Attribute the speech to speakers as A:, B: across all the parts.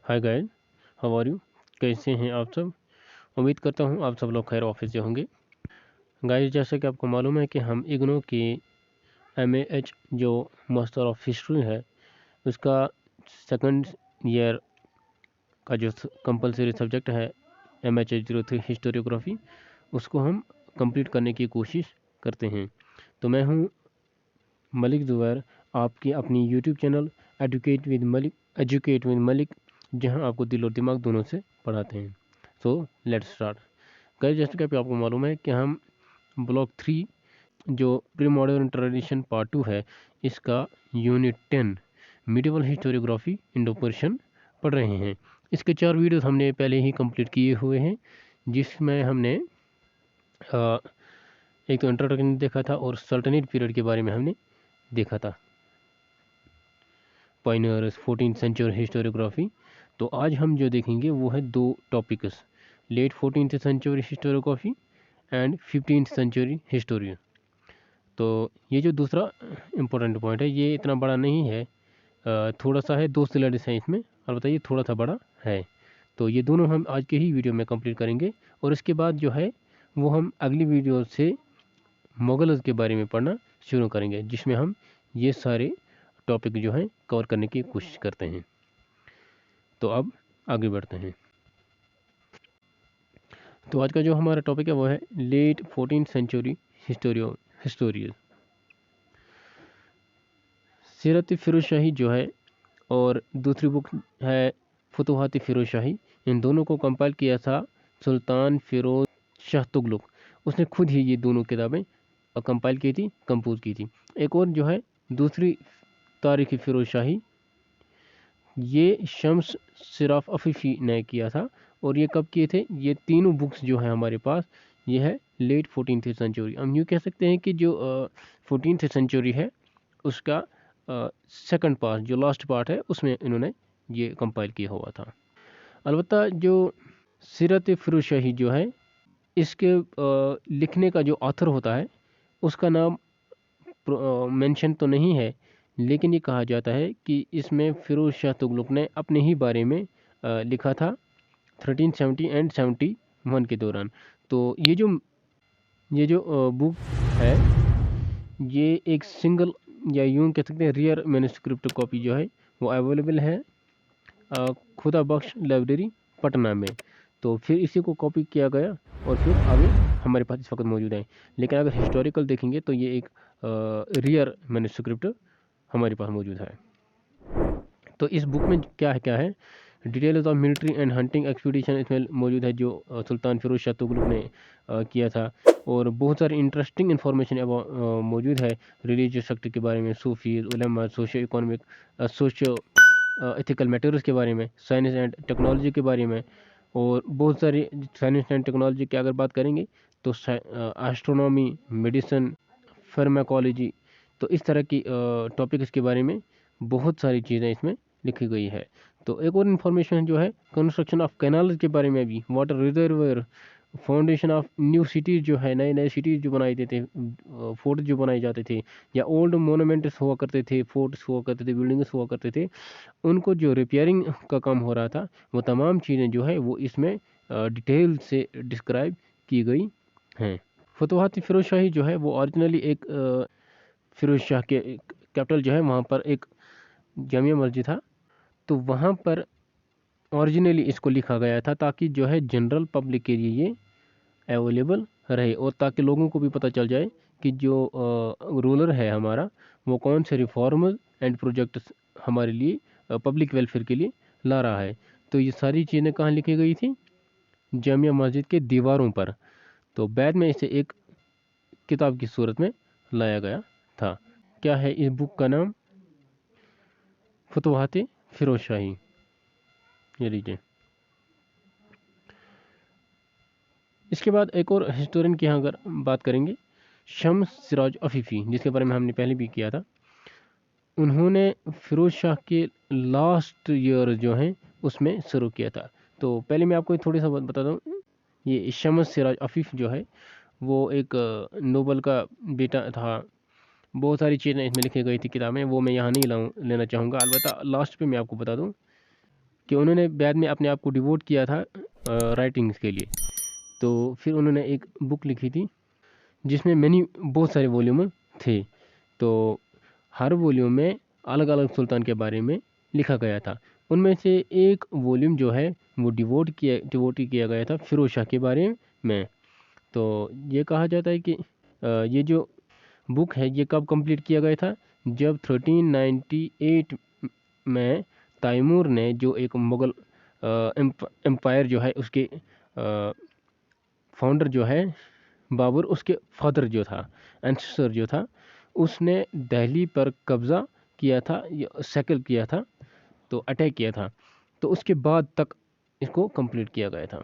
A: Hi guys, how are you? कैसे हैं आप सब? उम्मीद करता हूँ आप सब लोग खैर ऑफिस से होंगे। गाइस, जैसा कि आपको मालूम है कि हम इग्नू की MAH जो मास्टर ऑफ हिस्ट्री है उसका सेकंड ईयर का जो कंपलसरी सब्जेक्ट है MH03 हिस्टोरियोग्राफी, उसको हम कंप्लीट करने की कोशिश करते हैं। तो मैं हूँ मलिक ज़ुबैर, आपकी अपनी YouTube channel educate with Malik, जहां आपको दिल और दिमाग दोनों से पढ़ाते हैं। So let's start. गाइस, जैसे कि आपको मालूम है कि हम ब्लॉक 3 जो प्री मॉडर्न ट्रेडिशन पार्ट 2 है, इसका unit 10 medieval historiography Indo Persian पढ़ रहे हैं। इसके 4 वीडियोस हमने पहले ही कंप्लीट किए हुए हैं, जिसमें हमने एक तो इंट्रोडक्शन देखा था और सल्तनत पीरियड के बारे में हमने देखा था, पायनियर्स 14th सेंचुरी हिस्टोरियोग्राफी। तो आज हम जो देखेंगे वो है दो topics, late 14th century historiography and 15th century historian. तो ये जो दूसरा इम्पोर्टेंट पॉइंट है ये इतना बड़ा नहीं है, थोड़ा सा है, 2 स्लाइड्स हैं इसमें, और बताइए थोड़ा सा बड़ा है। तो ये दोनों हम आज के ही वीडियो में कंप्लीट करेंगे, और इसके बाद जो है वो हम अगली वीडियो से मुगल्स के बारे में पढ़ना शुरू करेंगे, जिसमें हम ये सारे टॉपिक जो हैं कवर करने की कोशिश करते हैं। तो अब आगे बढ़ते हैं। तो आज का जो हमारा टॉपिक है वो है लेट 14th सेंचुरी हिस्टोरियन। सीरत फिरोज शाही जो है, और दूसरी बुक है फतुहात फिरोज शाही। इन दोनों को कंपाइल किया था सुल्तान फिरोज शाह तुगलक। उसने खुद ही ये दोनों किताबें कंपाइल की थी, कंपोज की थी। एक और जो है दूसरी तारीख फिरोज शाही, ये शम्स सिराफ अफीफ़ी ने किया था। और ये कब किए थे? ये तीनों बुक्स जो है हमारे पास, ये है लेट 14th सेंचुरी। हम यूँ कह सकते हैं कि जो 14th सेंचुरी है उसका सेकंड पार्ट, जो लास्ट पार्ट है, उसमें इन्होंने ये कंपाइल किया हुआ था। अलबत्ता जो सीरत फिरोज शाही जो है, इसके लिखने का जो ऑथर होता है उसका नाम मेंशन तो नहीं है, लेकिन ये कहा जाता है कि इसमें फिरोज शाह तुगलक ने अपने ही बारे में लिखा था 1370 एंड 71 के दौरान। तो ये जो बुक है, ये एक सिंगल या यूं कह सकते हैं रियर मैन्युस्क्रिप्ट कॉपी जो है वो अवेलेबल है खुदा बख्श लाइब्रेरी पटना में। तो फिर इसी को कॉपी किया गया और फिर आगे हमारे पास इस वक्त मौजूद है। लेकिन अगर हिस्टोरिकल देखेंगे तो ये एक रियर मैन्युस्क्रिप्ट हमारे पास मौजूद है। तो इस बुक में क्या है, details of military and hunting expedition इसमें मौजूद है, जो सुल्तान फिरोज शाह तुगलक ने किया था। और बहुत सारी इंटरेस्टिंग इन्फॉर्मेशन मौजूद है रिलीजियस सेक्टर के बारे में, सूफी उलमा, socio economic, socio ethical matters के बारे में, साइंस एंड टेक्नोलॉजी के बारे में। और बहुत सारी साइंस एंड टेक्नोलॉजी की अगर बात करेंगे तो एस्ट्रोनॉमी, मेडिसिन, फार्माकोलॉजी, तो इस तरह की टॉपिक्स के बारे में बहुत सारी चीज़ें इसमें लिखी गई है। तो एक और इन्फॉर्मेशन जो है कंस्ट्रक्शन ऑफ कैनाल के बारे में भी, water reservoir, foundation of new cities जो है, नए नए सिटीज़ जो बनाए जाते थे, फोर्ट जो बनाए जाते थे, या ओल्ड मोनूमेंट्स हुआ करते थे, फोर्ट्स हुआ करते थे, बिल्डिंग्स हुआ करते थे, उनको जो रिपेयरिंग का काम हो रहा था, वो तमाम चीज़ें जो है वो इसमें डिटेल से डिस्क्राइब की गई हैं। फतवाहत फिरोज शाही जो है वो ओरिजिनली एक फिरोज शाह के कैपिटल जो है वहाँ पर एक जामिया मस्जिद था, तो वहाँ पर ओरिजिनली इसको लिखा गया था ताकि जो है जनरल पब्लिक के लिए ये अवेलेबल रहे, और ताकि लोगों को भी पता चल जाए कि जो रूलर है हमारा वो कौन से रिफॉर्मर एंड प्रोजेक्ट्स हमारे लिए पब्लिक वेलफेयर के लिए ला रहा है। तो ये सारी चीज़ें कहाँ लिखी गई थी? जामिया मस्जिद के दीवारों पर। तो बाद में इसे एक किताब की सूरत में लाया गया था। क्या है इस बुक का नाम? फतवाहत फिरोज शाही। ये लीजिए। इसके बाद एक और हिस्टोरियन की यहाँ अगर बात करेंगे, शम्स सिराज अफीफ़ी, जिसके बारे में हमने पहले भी किया था। उन्होंने फिरोज शाह के लास्ट ईयर जो हैं उसमें शुरू किया था। तो पहले मैं आपको थोड़ी सा बता दूँ, ये शम्स सिराज अफीफ़ जो है वो एक नोबल का बेटा था। बहुत सारी चीज़ें इसमें लिखी गई थी किताब में, वो मैं यहाँ नहीं लेना चाहूँगा। अलबत्ता लास्ट पे मैं आपको बता दूँ कि उन्होंने बाद में अपने आप को डिवोट किया था राइटिंग्स के लिए। तो फिर उन्होंने एक बुक लिखी थी जिसमें बहुत सारे वॉल्यूम थे। तो हर वॉल्यूम में अलग अलग सुल्तान के बारे में लिखा गया था। उनमें से एक वॉल्यूम जो है वो डिवोट किया गया था फिरोज शाह के बारे में। तो ये कहा जाता है कि ये जो बुक है ये कब कंप्लीट किया गया था, जब 1398 में तैमूर ने, जो एक मुग़ल एम्पायर जो है उसके फाउंडर जो है बाबर, उसके फादर जो था, एंसेस्टर जो था, उसने दिल्ली पर कब्ज़ा किया था, सैकल किया था, तो अटैक किया था। तो उसके बाद तक इसको कंप्लीट किया गया था।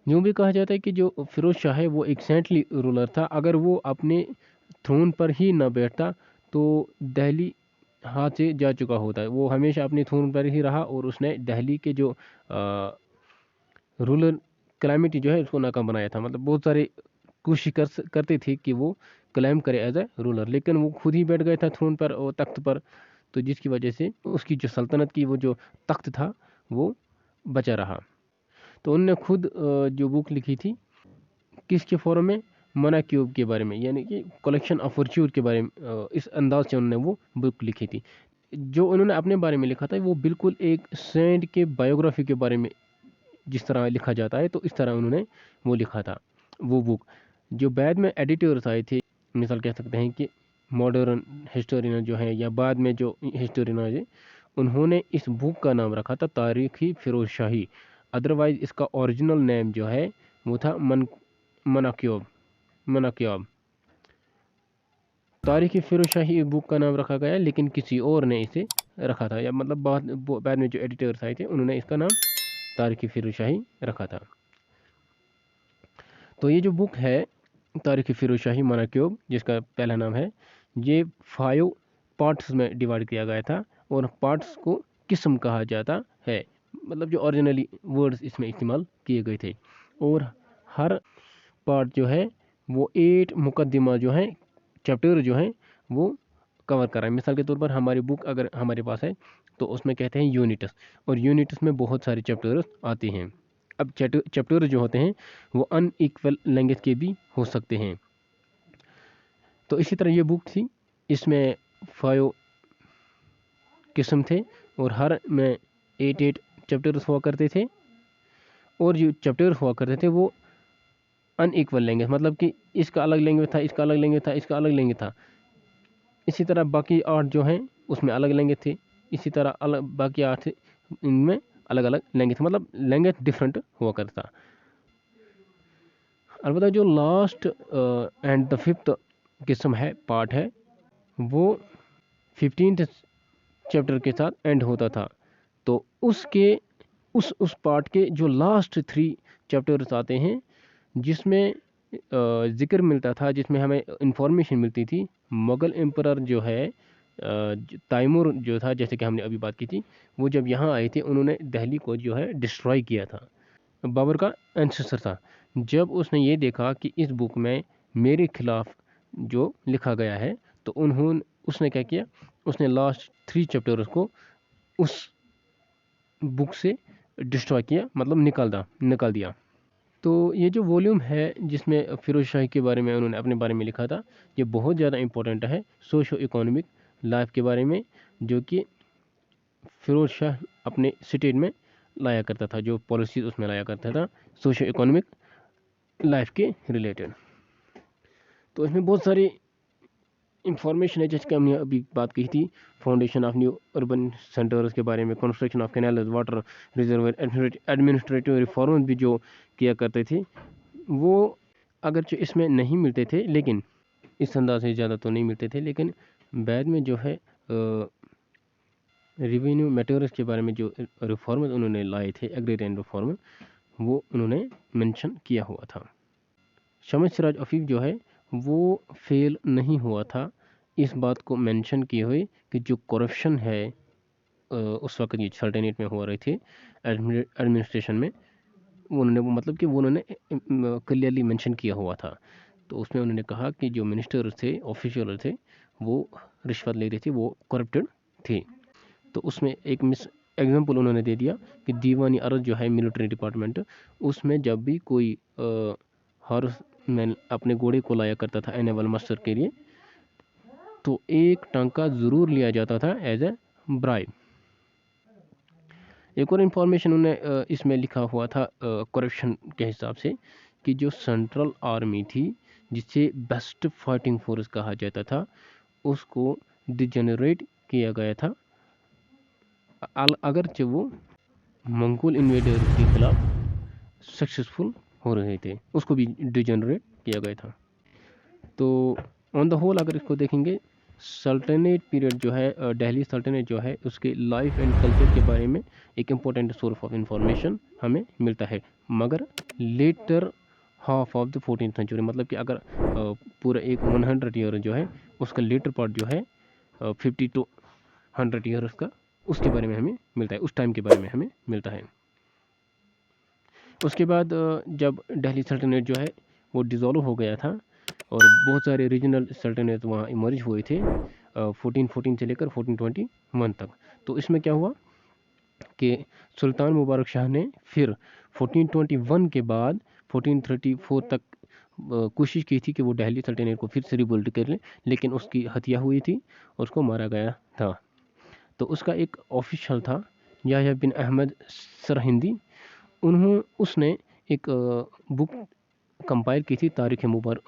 A: यूँ भी कहा जाता है कि जो फिरोज शाह है वो एक सेंटली रूलर था। अगर वो अपने थ्रोन पर ही न बैठता तो दिल्ली हाथ से जा चुका होता है। वो हमेशा अपने थ्रोन पर ही रहा और उसने दिल्ली के जो रूलर क्लाइमेटी जो है उसको नाकाम बनाया था। मतलब बहुत सारे कोशिश करते थे कि वो क्लाइम करे एज ए रूलर, लेकिन वो खुद ही बैठ गया था थ्रोन पर और तख्त पर। तो जिसकी वजह से उसकी जो सल्तनत की वो जो तख्त था वो बचा रहा। तो उनने खुद जो बुक लिखी थी किसके फॉर्म में, मनाक्यूब के बारे में, यानी कि कलेक्शन ऑफ वर्च्यूज के बारे में, इस अंदाज से उन्होंने वो बुक लिखी थी। जो उन्होंने अपने बारे में लिखा था वो बिल्कुल एक सेंट के बायोग्राफी के बारे में जिस तरह लिखा जाता है, तो इस तरह उन्होंने वो लिखा था वो बुक। जो बाद में एडिटर्स आए थे, मिसाल कह सकते हैं कि मॉडर्न हिस्टोरियन जो है या बाद में जो हिस्टोरियन आए, उन्होंने इस बुक का नाम रखा था तारीख़ी फिरोज शाही। अदरवाइज इसका ओरिजिनल नेम जो है वो था मनाक्यूब। तारीख़ी फिरोज शाही बुक का नाम रखा गया, लेकिन किसी और ने इसे रखा था, या मतलब बाद में जो एडिटर्स आए थे उन्होंने इसका नाम तारीख़ी फिरोज शाही रखा था। तो ये जो बुक है तारीख़ी फिरोज शाही मनाक्यूब, जिसका पहला नाम है, ये 5 पार्ट्स में डिवाइड किया गया था, और पार्ट्स को किस्म कहा जाता है, मतलब जो ओरिजिनली वर्ड्स इसमें इस्तेमाल किए गए थे। और हर पार्ट जो है वो 8 मुकदमा जो है, चैप्टर जो है वो कवर कर रहा है। मिसाल के तौर पर हमारी बुक अगर हमारे पास है तो उसमें कहते हैं यूनिट्स, और यूनिट्स में बहुत सारे चैप्टर्स आते हैं। अब चैप्टर जो होते हैं वो अनइक्वल लैंग्वेज के भी हो सकते हैं। तो इसी तरह ये बुक थी, इसमें 5 किस्म थे और हर में 8 चैप्टर्स हुआ करते थे, और जो चैप्टर हुआ करते थे वो अनइक्वल लैंग्वेज, मतलब कि इसका अलग लैंग्वेज था, इसका अलग लैंग्वेज था, इसका अलग लैंग्वेज था। इसी तरह बाकी 8 जो हैं उसमें अलग लैंग्वेज थे, इसी तरह अलग बाकी 8 इनमें अलग अलग लैंग्वेज, मतलब लैंग्वेज डिफरेंट हुआ करता। अलबत्ता जो लास्ट एंड द 5th किस्म है, पार्ट है, वो 15th चैप्टर के साथ एंड होता था। तो उसके उस पार्ट के जो लास्ट 3 चैप्टर्स आते हैं, जिसमें जिक्र मिलता था, जिसमें हमें इंफॉर्मेशन मिलती थी। मुग़ल एम्परर जो है तैमूर जो था, जैसे कि हमने अभी बात की थी, वो जब यहाँ आए थे उन्होंने दिल्ली को जो है डिस्ट्रॉय किया था। बाबर का एंसेस्टर था। जब उसने ये देखा कि इस बुक में मेरे खिलाफ जो लिखा गया है, तो उसने क्या किया, उसने लास्ट 3 चैप्टर्स को उस बुक से डिस्ट्रॉय किया, मतलब निकाल दिया। तो ये जो वॉल्यूम है जिसमें फिरोज शाही के बारे में उन्होंने अपने बारे में लिखा था, ये बहुत ज़्यादा इम्पोर्टेंट है सोशो इकोनॉमिक लाइफ के बारे में, जो कि फिरोज शाह अपने स्टेट में लाया करता था, जो पॉलिसीज उसमें लाया करता था सोशो इकोनॉमिक लाइफ के रिलेटेड। तो इसमें बहुत सारी इंफॉर्मेशन है, जिसकी हमने अभी बात की थी। Foundation of new urban centres के बारे में, construction of canal, water reservoir, administrative reform भी जो किया करते थे, वो अगरचे इसमें नहीं मिलते थे, लेकिन इस अंदाज से ज़्यादा तो नहीं मिलते थे, लेकिन बाद में जो है रेवेन्यू मैटर्स के बारे में जो रिफॉर्म उन्होंने लाए थे, एग्रीरियन रिफॉर्म, वो उन्होंने मेंशन किया हुआ था। शमस सिराज अफीफ जो है वो फेल नहीं हुआ था इस बात को मेंशन किए हुए कि जो करप्शन है उस वक्त ये सल्तनत में हो रहे थे एडमिनिस्ट्रेशन में, मतलब कि वो उन्होंने क्लियरली मेंशन किया हुआ था। तो उसमें उन्होंने कहा कि जो मिनिस्टर थे, ऑफिशियल थे, वो रिश्वत ले रहे थे, वो करप्टेड थे। तो उसमें एक मिस एग्जाम्पल उन्होंने दे दिया कि दीवानी अर्ज जो है मिलिट्री डिपार्टमेंट, उसमें जब भी कोई हॉर्समैन अपने घोड़े को लाया करता था एनुअल मस्टर के लिए, तो एक टंका ज़रूर लिया जाता था एज ए ब्राइब। एक और इन्फॉर्मेशन उन्हें इसमें लिखा हुआ था करप्शन के हिसाब से, कि जो सेंट्रल आर्मी थी जिसे बेस्ट फाइटिंग फोर्स कहा जाता था, उसको डिजेनरेट किया गया था। अगरचे वो मंगोल इन्वेडर के खिलाफ सक्सेसफुल हो रहे थे, उसको भी डिजेनरेट किया गया था। तो ऑन द होल अगर इसको देखेंगे, सल्तनत पीरियड जो है, दिल्ली सल्तनत जो है, उसके लाइफ एंड कल्चर के बारे में एक इम्पोर्टेंट सोर्स ऑफ इंफॉर्मेशन हमें मिलता है, मगर latter half of the 14th century, मतलब कि अगर पूरा एक 100 ईयर जो है, उसका लेटर पार्ट जो है 50 to 100 ईयर्स का, उसके बारे में हमें मिलता है, उस टाइम के बारे में हमें मिलता है। उसके बाद जब दिल्ली सल्तनत जो है वो डिज़ोल्व हो गया था और बहुत सारे रीजनल सल्तनत वहाँ इमर्ज हुए थे 1414 से लेकर 1421 तक। तो इसमें क्या हुआ कि सुल्तान मुबारक शाह ने फिर 1421 के बाद 1434 तक कोशिश की थी कि वो दिल्ली सल्तनत को फिर से रिबिल्ड कर ले, लेकिन उसकी हत्या हुई थी और उसको मारा गया था। तो उसका एक ऑफिशियल था याह्या बिन अहमद सरहिंदी, उसने एक बुक कंपाइल की थी, तारीख़ मुबारक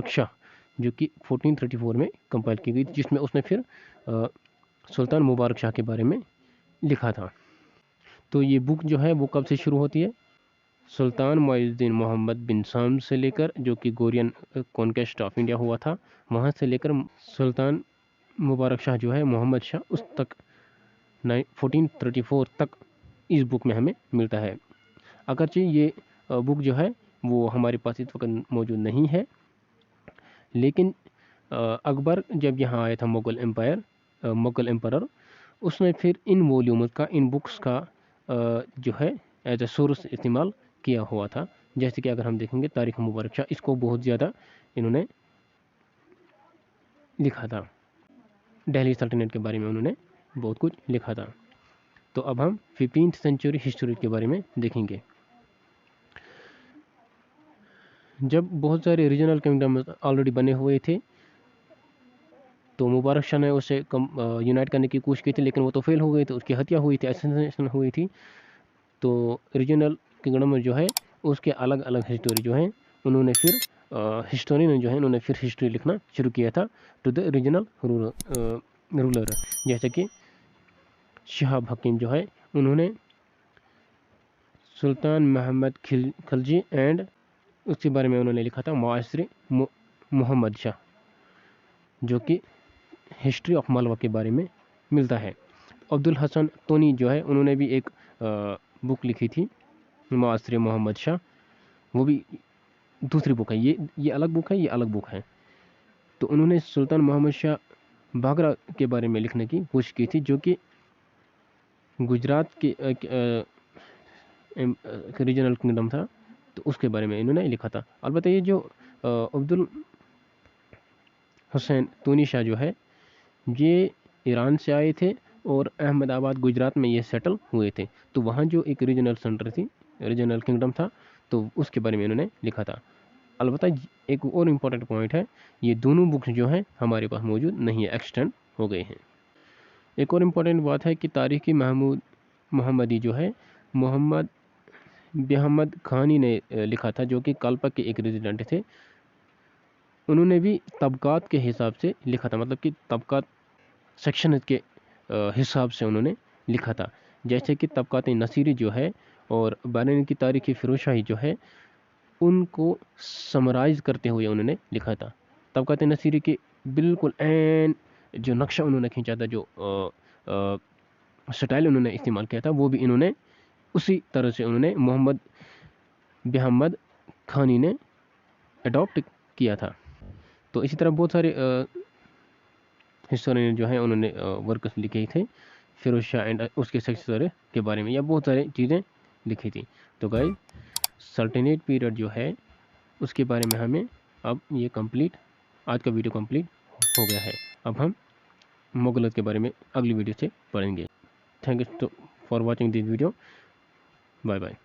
A: शाह, जो कि 1434 में कंपाइल की गई थी, जिसमें उसने फिर सुल्तान मुबारक शाह के बारे में लिखा था। तो ये बुक जो है वो कब से शुरू होती है, सुल्तान मुइज़ुद्दीन मोहम्मद बिन साम से लेकर, जो कि गोरियन कॉन्क्वेस्ट ऑफ इंडिया हुआ था, वहाँ से लेकर सुल्तान मुबारक शाह जो है मोहम्मद शाह, उस तक 1434 तक इस बुक में हमें मिलता है। अगरचे ये बुक जो है वो हमारे पास इस वक्त मौजूद नहीं है, लेकिन अकबर जब यहाँ आया था मुग़ल एम्पायर, उसने फिर इन वॉल्यूम्स का, इन बुक्स का जो है एज ए सोर्स इस्तेमाल किया हुआ था। जैसे कि अगर हम देखेंगे तारीख़ मुबारक शाह, इसको बहुत ज़्यादा इन्होंने लिखा था, दिल्ली सल्तनत के बारे में उन्होंने बहुत कुछ लिखा था। तो अब हम 15th सेंचुरी हिस्ट्री के बारे में देखेंगे। जब बहुत सारे रीजनल किंगडम ऑलरेडी बने हुए थे, तो मुबारक शाह ने उसे यूनाइट करने की कोशिश की थी, लेकिन वो तो फेल हो गए थे, उसकी हत्या हुई थी, असैसिनेशन हुई थी। तो रीजनल किंगडम में जो है उसके अलग अलग हिस्टोरी जो हैं, उन्होंने फिर हिस्टोरियन जो है उन्होंने फिर हिस्ट्री लिखना शुरू किया था टू द रीजनल रूलर। जैसे कि शहाब हकीम जो है, उन्होंने सुल्तान महमद खिलजी एंड उसके बारे में उन्होंने लिखा था मुआसरे मोहम्मद शाह, जो कि हिस्ट्री ऑफ मालवा के बारे में मिलता है। अब्दुल हसन तोनी जो है, उन्होंने भी एक बुक लिखी थी मुआसरे मोहम्मद शाह, वो भी दूसरी बुक है, ये अलग बुक है, ये अलग बुक है। तो उन्होंने सुल्तान मोहम्मद शाह बागरा के बारे में लिखने की कोशिश की थी, जो कि गुजरात के रीजनल किंगडम था, तो उसके बारे में इन्होंने लिखा था। अलबत्ता ये जो अब्दुल हुसैन तूनी शाह जो है, ये ईरान से आए थे और अहमदाबाद गुजरात में ये सेटल हुए थे। तो वहाँ जो एक रीजनल सेंटर थी, रीजनल किंगडम था, तो उसके बारे में इन्होंने लिखा था। अलबत्ता एक और इम्पॉर्टेंट पॉइंट है, ये दोनों बुक्स जो हैं हमारे पास मौजूद नहीं है, एक्सटेंड हो गए हैं। एक और इम्पॉर्टेंट बात है कि तारीख़ मोहम्मदी जो है, मोहम्मद बेहमद खानी ने लिखा था, जो कि कल्पक के एक रेजिडेंट थे। उन्होंने भी तबकात के हिसाब से लिखा था, मतलब कि तबकात सेक्शन के हिसाब से उन्होंने लिखा था। जैसे कि तबकात नसीरी जो है और बारनी की तारीख़ फ़िरोज़शाही जो है, उनको समराइज़ करते हुए उन्होंने लिखा था। तबकात नसीरी के बिल्कुल एन जो नक्शा उन्होंने खींचा था, जो स्टाइल उन्होंने इस्तेमाल किया था, वो भी इन्होंने उसी तरह से उन्होंने मोहम्मद बेहमद खानी ने अडॉप्ट किया था। तो इसी तरह बहुत सारे हिस्टोरियन जो हैं उन्होंने वर्क लिखे थे फिरोज शाह एंड उसके सक्सेसर के बारे में, या बहुत सारी चीज़ें लिखी थी। तो गाइस, सल्तनत पीरियड जो है उसके बारे में हमें अब ये कंप्लीट, आज का वीडियो कंप्लीट हो गया है। अब हम मुगलत के बारे में अगली वीडियो से पढ़ेंगे। Thank you for watching this video. Bye bye.